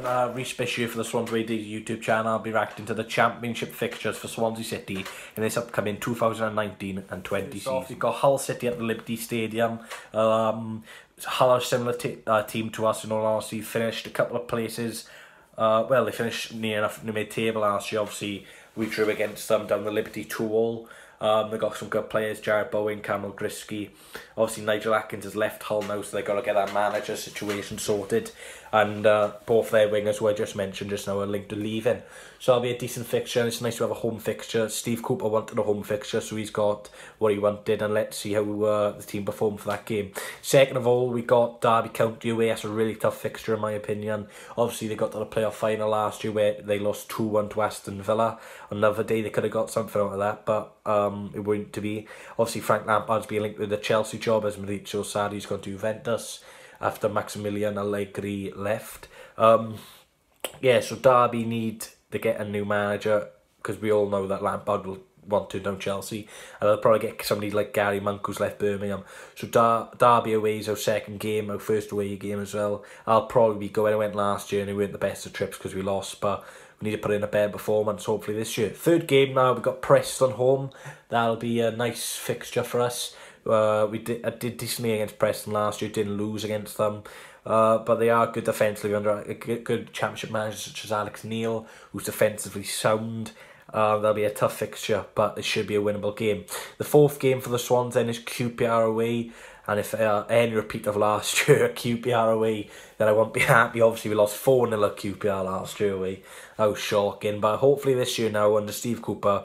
Reece Bishop for the Swans Radio YouTube channel. I'll be reacting to the Championship fixtures for Swansea City in this upcoming 2019 and 20 season. We've got Hull City at the Liberty Stadium. Hull are a similar team to us, in all honesty. Finished a couple of places. Well, they finished near enough in the mid-table last year. Obviously, we drew against them down the Liberty 2-all. They've got some good players, Jared Bowen, Cameron Grisky. Obviously, Nigel Atkins has left Hull now, so they've got to get that manager situation sorted. And both their wingers, who I just mentioned just now, are linked to leaving. So it'll be a decent fixture. It's nice to have a home fixture. Steve Cooper wanted a home fixture, so he's got what he wanted. And let's see how the team perform for that game. Second of all, we got Derby County away. That's a really tough fixture, in my opinion. Obviously, they got to the playoff final last year where they lost 2-1 to Aston Villa. Another day, they could have got something out of that, but it wouldn't to be. Obviously, Frank Lampard's being linked with the Chelsea job, as Maurizio Sarri's gone to Juventus after Maximilian Allegri left. Yeah, so Derby need to get a new manager, because we all know that Lampard will want to down Chelsea, and they'll probably get somebody like Gary Monk, who's left Birmingham. So Derby away is our second game, our first away game as well. I'll probably be going. I went last year and we weren't the best of trips because we lost, but we need to put in a better performance hopefully this year. Third game now, we've got Preston home. That'll be a nice fixture for us. I did decently against Preston last year, didn't lose against them. But they are good defensively under a good championship manager such as Alex Neil, who's defensively sound. That'll be a tough fixture, but it should be a winnable game. The fourth game for the Swans then is QPR away. And if any repeat of last year at QPR away, then I won't be happy. Obviously, we lost 4-0 at QPR last year away. That was shocking. But hopefully this year now, under Steve Cooper,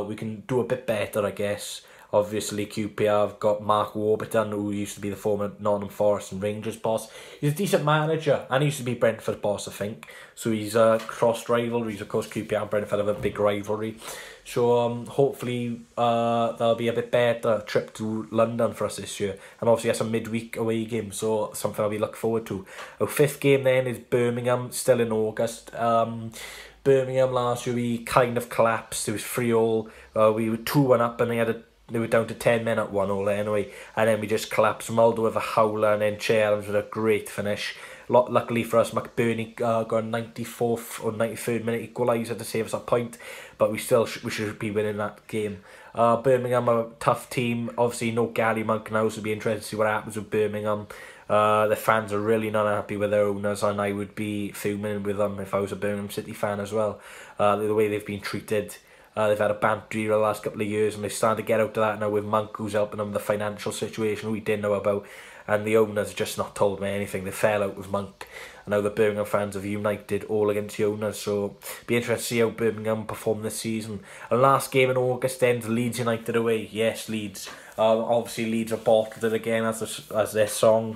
we can do a bit better, I guess. Obviously, QPR have got Mark Warburton, who used to be the former Nottingham Forest and Rangers boss. He's a decent manager, and he used to be Brentford's boss, I think. So he's crossed rivalries. Of course, QPR and Brentford have a big rivalry. So hopefully there'll be a bit better trip to London for us this year. And obviously that's a midweek away game, so something I'll be looking forward to. Our fifth game then is Birmingham, still in August. Birmingham last year, we kind of collapsed. It was 3-all. We were 2-1 up, and they were down to 10 men at 1-all anyway, and then we just collapsed. Mulder with a howler, and then Che Adams with a great finish. Luckily for us, McBurney got a 94th or 93rd minute equaliser to save us a point, but we should be winning that game. Birmingham are a tough team. Obviously, no Gary Monk now, so it'll be interesting to see what happens with Birmingham. The fans are really not happy with their owners, and I would be fuming with them if I was a Birmingham City fan as well. The way they've been treated. They've had a banter the last couple of years, and they're starting to get out of that now with Monk, who's helping them with the financial situation we didn't know about, and the owners just not told me anything. They fell out with Monk, and now the Birmingham fans have united all against the owners, so be interested to see how Birmingham perform this season. And last game in August ends Leeds United away. Yes, Leeds. Obviously Leeds are bottled it again as their song.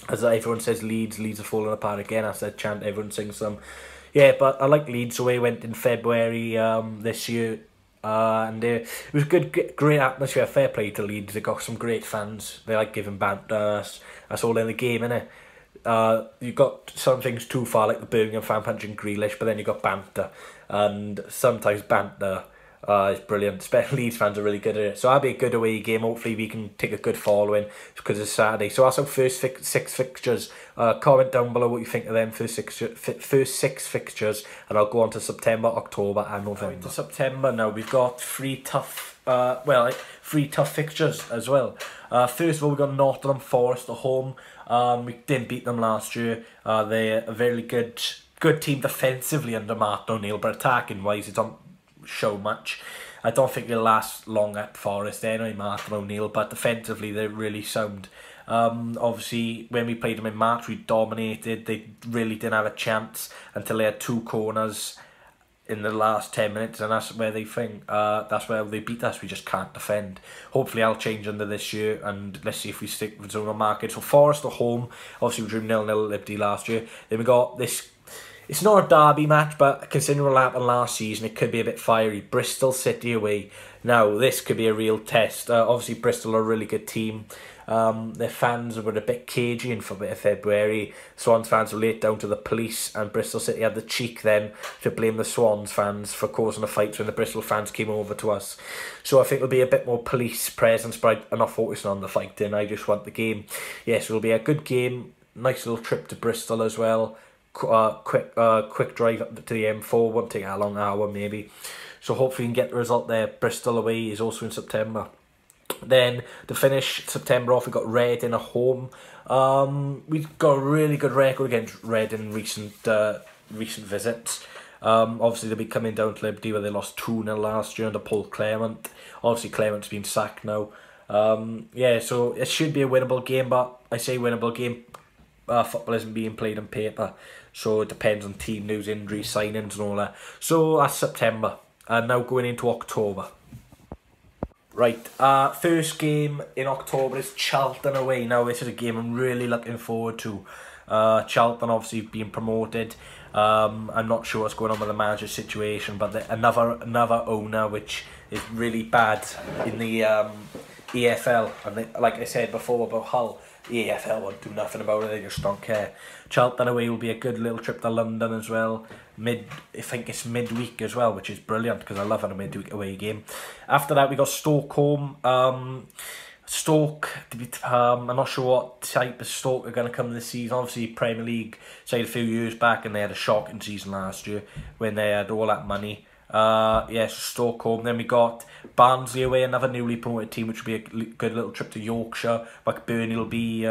As everyone says, Leeds are falling apart again. That's their chant, everyone sings them. Yeah, but I like Leeds away. Went in February this year, and it was good, great atmosphere. Fair play to Leeds. They got some great fans. They like giving banter. That's all in the game, innit? You got some things too far, like the Birmingham fan punching Grealish, but then you got banter, and sometimes banter is brilliant. Especially Leeds fans are really good at it. So that'll be a good away game. Hopefully we can take a good following because it's Saturday. So that's our first six fixtures. Comment down below what you think of them first six fixtures, and I'll go on to September, October and November. To September now, we've got three tough fixtures as well. First of all, we've got Nottingham Forest at home. We didn't beat them last year. They're a very good team defensively under Martin O'Neill, but attacking wise, it's on show much. I don't think they'll last long at Forest anyway, Martin O'Neill, but defensively they're really sound. Obviously when we played them in March, we dominated. They really didn't have a chance until they had two corners in the last 10 minutes, and that's where they beat us. We just can't defend. Hopefully I'll change under this year, and let's see if we stick with zonal market. So Forest at home, obviously we drew 0-0 at Liberty last year. Then we got this. It's not a derby match, but considering what happened last season, it could be a bit fiery. Bristol City away. Now, this could be a real test. Obviously, Bristol are a really good team. Their fans were a bit cagey in February. Swans fans were laid down to the police, and Bristol City had the cheek then to blame the Swans fans for causing a fight when the Bristol fans came over to us. So I think there'll be a bit more police presence, but I'm not focusing on the fighting. I just want the game. Yes, it'll be a good game. Nice little trip to Bristol as well. quick drive up to the M4, won't take a long hour maybe. So hopefully we can get the result there. Bristol away is also in September. Then to finish September off, we got Reading at home. We've got a really good record against Reading in recent visits. Obviously they'll be coming down to Liberty where they lost 2-0 last year under Paul Clement. Obviously Clement's been sacked now. Yeah, so it should be a winnable game, but I say winnable game. Football isn't being played on paper, so it depends on team news, injury, signings and all that. So that's September, and now going into October. Right, first game in October is Charlton away. Now this is a game I'm really looking forward to. Charlton obviously being promoted. I'm not sure what's going on with the manager situation, but another owner which is really bad in the EFL. And like I said before about Hull, the EFL won't do nothing about it, they just don't care. Charlton away will be a good little trip to London as well. I think it's midweek as well, which is brilliant because I love a midweek away game. After that we got Stoke home. Stoke, I'm not sure what type of Stoke are going to come this season. Obviously Premier League side a few years back and they had a shocking season last year when they had all that money. Yes, Stoke home. Then we got Barnsley away, another newly promoted team, which will be a good little trip to Yorkshire. McBurney will be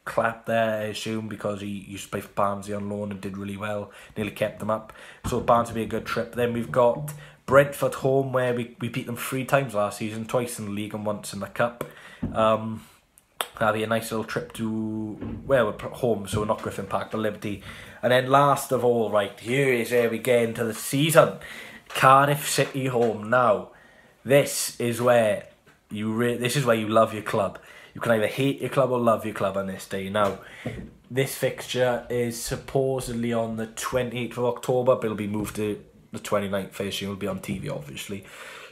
clapped there, I assume, because he used to play for Barnsley on loan and did really well. Nearly kept them up. So Barnsley will be a good trip. Then we've got Brentford home, where we beat them 3 times last season, twice in the league and once in the cup. That'll be a nice little trip to, well, we're home, so not Griffin Park, but Liberty. And then last of all, right, here is where we get into the season. Cardiff City home. Now, this is where you love your club. You can either hate your club or love your club on this day. Now, this fixture is supposedly on the 28th of October, but it'll be moved to the 29th first. It'll be on TV, obviously.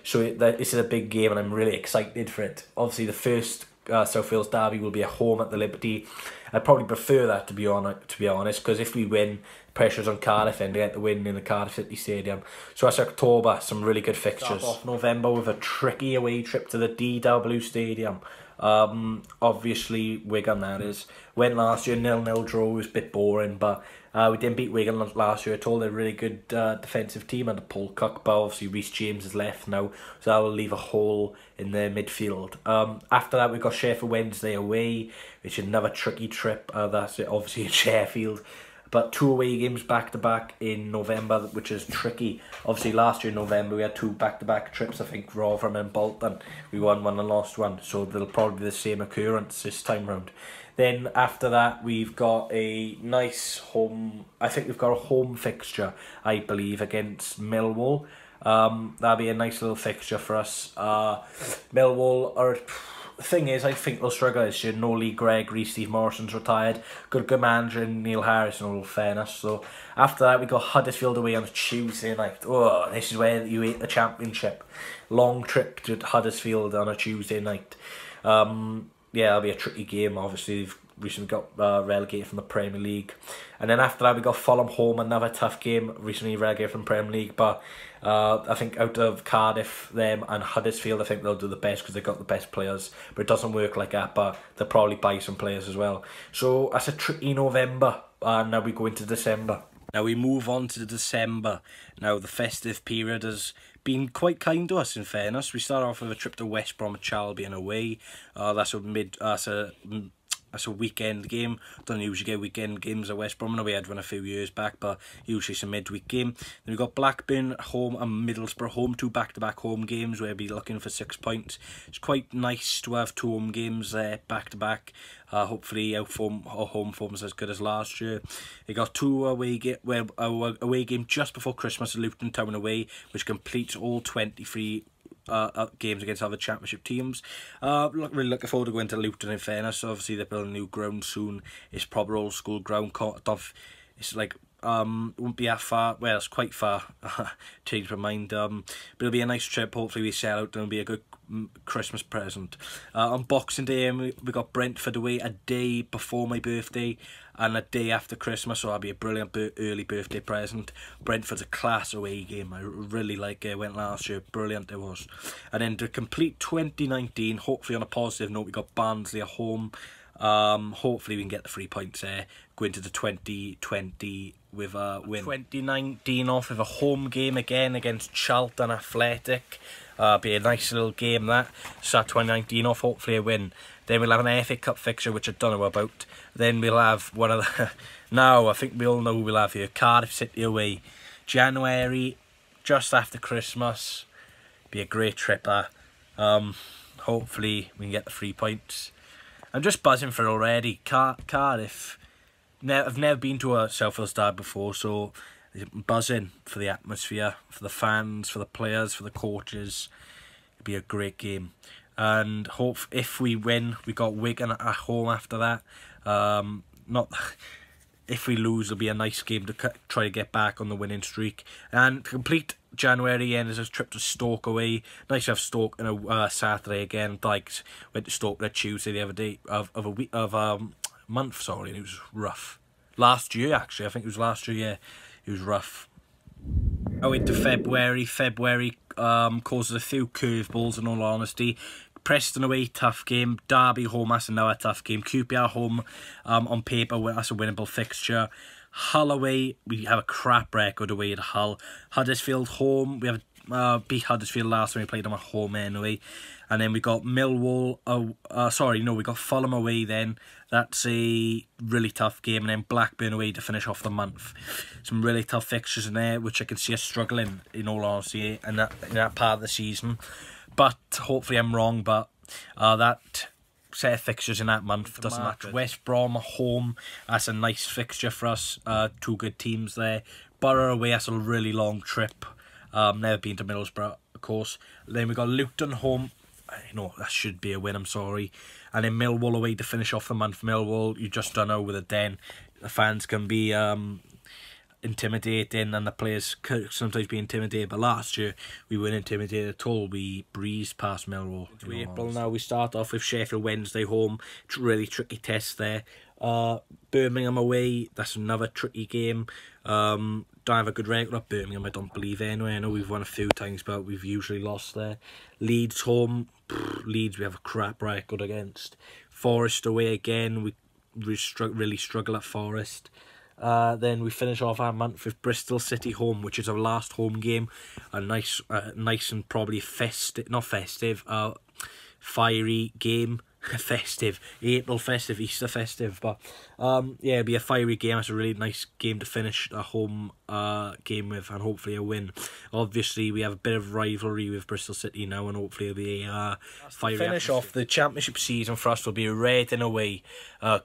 So this is a big game, and I'm really excited for it. Obviously, the first South Wales derby will be at home at the Liberty. I'd probably prefer that, to be honest, because if we win, pressure's on Cardiff and they get the win in the Cardiff City Stadium. So that's October, some really good fixtures. Start off November with a tricky away trip to the DW Stadium. Obviously Wigan, that is. Went last year, 0-0 draw, was a bit boring, but we didn't beat Wigan last year at all. They're a really good defensive team under Paul Cook, but obviously Reece James is left now, so that will leave a hole in their midfield. After that we got Sheffield Wednesday away, which is another tricky trip. That's it, obviously in Sheffield. But 2 away games back-to-back in November, which is tricky. Obviously, last year in November, we had 2 back-to-back trips, I think, Rotherham and Bolton. We won one and lost one, so there'll probably be the same occurrence this time round. Then, after that, we've got a nice home... I think we've got a home fixture, I believe, against Millwall. That'll be a nice little fixture for us. Millwall are... The thing is, I think they'll struggle this year. No Lee Gregory, Steve Morrison's retired. Good manager in Neil Harris, in all fairness. So after that, we got Huddersfield away on a Tuesday night. Oh, this is where you hate the Championship. Long trip to Huddersfield on a Tuesday night. Yeah, it'll be a tricky game. Obviously, they've recently got relegated from the Premier League. And then after that, we got Fulham home, another tough game. Recently relegated from Premier League, but I think out of Cardiff, them and Huddersfield, I think they'll do the best because they've got the best players. But it doesn't work like that, but they'll probably buy some players as well. So that's a tricky November, and now we go into December. Now we move on to December. Now the festive period has been quite kind to us, in fairness. We start off with a trip to West Bromwich Albion away. That's a weekend game. Don't usually get weekend games at West Brom. We had one a few years back, but usually it's a midweek game. Then we've got Blackburn home and Middlesbrough home, 2 back-to-back home games where we'll be looking for 6 points. It's quite nice to have 2 home games there back-to-back. Hopefully our home form is as good as last year. We got 2 away game just before Christmas at Luton Town away, which completes all 23 games against other Championship teams. Really looking forward to going to Luton, in fairness. Obviously they're building a new ground soon. It's proper old school ground. It's like won't be that far. Well, it's quite far. Changed my mind. But it'll be a nice trip. Hopefully we sell out and it'll be a good Christmas present. On Boxing Day we got Brentford away a day before my birthday and a day after Christmas, so that'll be a brilliant early birthday present. Brentford's a class away game. I really like it. Went last year, brilliant it was. And then to complete 2019, hopefully on a positive note, we got Barnsley at home. Hopefully we can get the 3 points there, go into the 2020 with a win. 2019 off with a home game again against Charlton Athletic. Be a nice little game that. Start 2019 off, hopefully a win. Then we'll have an FA Cup fixture, which I don't know about. Then we'll have one of the... now, I think we all know who we'll have here. Cardiff City away. January, just after Christmas. Be a great trip, hopefully we can get the 3 points. I'm just buzzing for it already. Cardiff, I've never been to a Southfield Stadium before, so I'm buzzing for the atmosphere, for the fans, for the players, for the coaches. It'll be a great game. And if we win, we got Wigan at home after that. If we lose, it'll be a nice game to try to get back on the winning streak. And to complete January end is a trip to Stoke away. Nice to have Stoke on a Saturday again. Dykes went to Stoke on Tuesday the other day of a month. Sorry, and it was rough. Last year, actually, I think it was last year. Yeah, it was rough. I went to February. February causes a few curveballs, in all honesty. Preston away, tough game. Derby home, that's another tough game. QPR home, on paper, that's a winnable fixture. Hull away, we have a crap record away at Hull. Huddersfield home, we have beat Huddersfield last time we played them at home anyway. And then we got Millwall, we got Fulham away then. That's a really tough game. And then Blackburn away to finish off the month. Some really tough fixtures in there, which I can see us struggling, in all honesty, in that part of the season. But hopefully I'm wrong, but that set of fixtures in that month doesn't matter. West Brom home, that's a nice fixture for us. 2 good teams there. Borough away, that's a really long trip. Never been to Middlesbrough, of course. Then we got Luton home. That should be a win, I'm sorry. And then Millwall away to finish off the month. Millwall, you just don't know with a den. The fans can be intimidating and the players could sometimes be intimidated, but last year we weren't intimidated at all. We breezed past Millwall. April now, we start off with Sheffield Wednesday home. Really tricky test there. Birmingham away, that's another tricky game. Don't have a good record at Birmingham, I don't believe anyway. I know we've won a few times, but we've usually lost there. Leeds home, Leeds we have a crap record against. Forest away again, we really struggle at Forest. Then we finish off our month with Bristol City home, which is our last home game. A nice and probably fiery game. Festive, April festive, Easter festive, but yeah, it'll be a fiery game. It's a really nice game to finish a home game with, and hopefully a win. Obviously we have a bit of rivalry with Bristol City now, and hopefully it'll be a fiery finish off the championship season for us. Will be Reading away,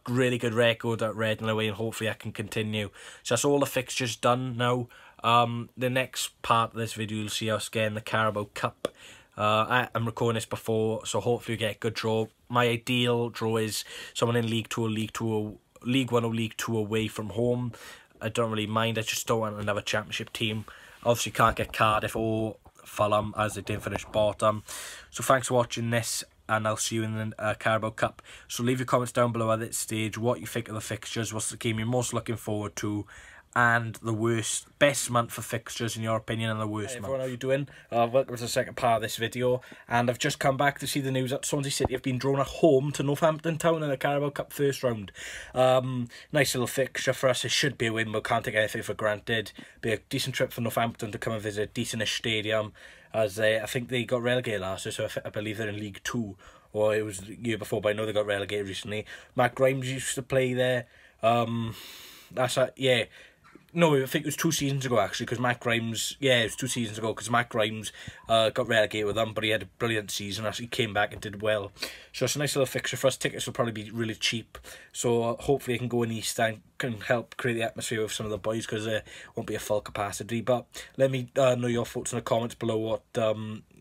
really good record at Reading away, and hopefully I can continue. So that's all the fixtures done now. The next part of this video you'll see us getting the Carabao Cup. I'm recording this before, so hopefully we get a good draw. My ideal draw is someone in League 2 or League 1 or League 2 away from home. I don't really mind, I just don't want another championship team. Obviously can't get Cardiff or Fulham as they didn't finish bottom. So thanks for watching this, and I'll see you in the Carabao Cup. So leave your comments down below at this stage, what you think of the fixtures, what's the game you're most looking forward to, and the best month for fixtures in your opinion, and the worst month. Everyone, how you doing? Welcome to the second part of this video, and I've just come back to see the news that Swansea City have been drawn at home to Northampton Town in the Carabao Cup first round. Nice little fixture for us. It should be a win, but can't take anything for granted. Be a decent trip for Northampton to come and visit a decentish stadium, as I think they got relegated last year, so I believe they're in League 2, or it was the year before, but I know they got relegated recently. Matt Grimes used to play there. Yeah. No, I think it was 2 seasons ago, actually, because Matt Grimes... Yeah, it was 2 seasons ago, because Matt Grimes got relegated with them, but he had a brilliant season. Actually came back and did well. So it's a nice little fixture for us. Tickets will probably be really cheap. So hopefully I can go in East and can help create the atmosphere with some of the boys, because there won't be a full capacity. But let me know your thoughts in the comments below, what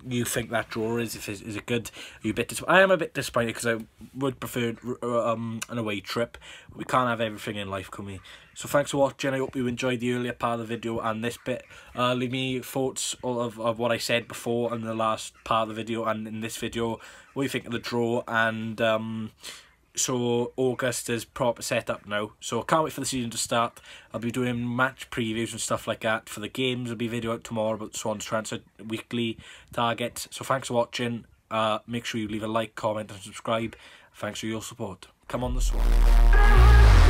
you think that draw is. Is it good? Are you a bit I am a bit disappointed, because I would prefer an away trip. We can't have everything in life, can we? So thanks for watching. I hope you enjoyed the earlier part of the video and this bit. Leave me thoughts of what I said before in the last part of the video and in this video. What you think of the draw, and so August is proper set up now. So I can't wait for the season to start. I'll be doing match previews and stuff like that for the games. There'll be a video out tomorrow about Swans transfer weekly targets. So thanks for watching. Make sure you leave a like, comment and subscribe. Thanks for your support. Come on the Swans.